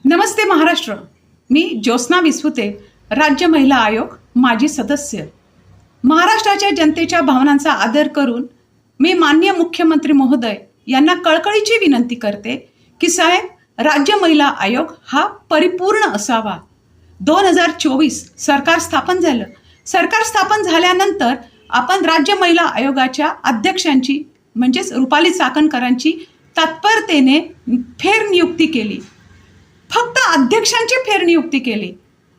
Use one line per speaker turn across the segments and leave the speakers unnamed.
नमस्ते महाराष्ट्र. मी ज्योत्स्ना विसुते, राज्य महिला आयोग माजी सदस्य. महाराष्ट्राच्या जनतेच्या भावनांचा आदर करून मी माननीय मुख्यमंत्री महोदय यांना कळकळीची विनंती करते की साहेब, राज्य महिला आयोग हा परिपूर्ण असावा. 2024 सरकार स्थापन झालं. सरकार स्थापन झाल्यानंतर आपण राज्य महिला आयोगाच्या अध्यक्षांची म्हणजेच रुपाली चाकणकरांची तत्परतेने फेरनियुक्ती केली. फक्त अध्यक्षांची फेरनियुक्ती केली,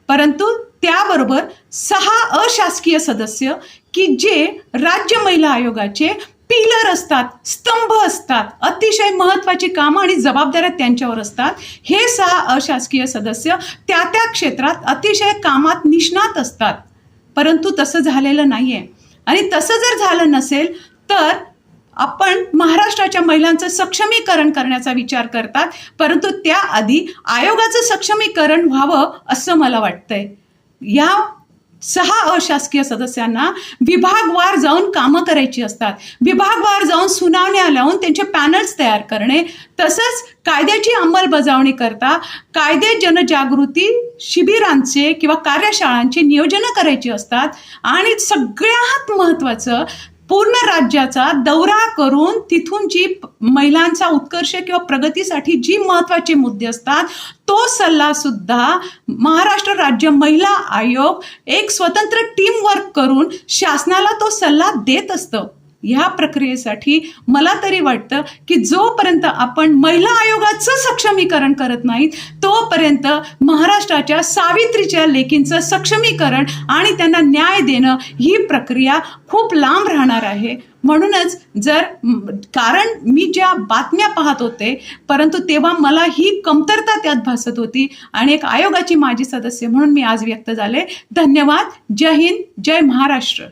परंतु त्याबरोबर 6 अशासकीय सदस्य की जे राज्य महिला आयोगाचे पिलर असतात, स्तंभ असतात, अतिशय महत्त्वाची कामं आणि जबाबदाऱ्या त्यांच्यावर असतात. हे 6 अशासकीय सदस्य त्या क्षेत्रात अतिशय कामात निष्णात असतात. परंतु तसं झालेलं नाही आहे. आणि तसं जर झालं नसेल तर आपण महाराष्ट्राच्या महिलांचं सक्षमीकरण करण्याचा विचार करतात, परंतु त्याआधी आयोगाचं सक्षमीकरण व्हावं असं मला वाटतंय. या 6 अशासकीय सदस्यांना विभागवार जाऊन कामं करायची असतात. विभागवार जाऊन सुनावण्या लावून त्यांचे पॅनल्स तयार करणे, तसंच कायद्याची अंमलबजावणी करता कायदे जनजागृती शिबिरांचे किंवा कार्यशाळांची नियोजनं करायची असतात. आणि सगळ्यात महत्त्वाचं, पूर्ण राज्याचा दौरा करून तिथून जी महिलांचा उत्कर्ष किंवा प्रगतीसाठी जी महत्त्वाचे मुद्दे असतात तो सल्ला सुद्धा महाराष्ट्र राज्य महिला आयोग एक स्वतंत्र टीम वर्क करून शासनाला तो सल्ला देत असतं. ह्या प्रक्रियेसाठी मला तरी वाटतं की जोपर्यंत आपण महिला आयोगाचं सक्षमीकरण करत नाहीत तोपर्यंत महाराष्ट्राच्या सावित्रीच्या लेकींचं सक्षमीकरण आणि त्यांना न्याय देणं ही प्रक्रिया खूप लांब राहणार आहे. म्हणूनच कारण मी ज्या बातम्या पाहत होते, परंतु तेव्हा मला ही कमतरता त्यात भासत होती आणि एक आयोगाची माजी सदस्य म्हणून मी आज व्यक्त झाले. धन्यवाद. जय हिंद, जय महाराष्ट्र.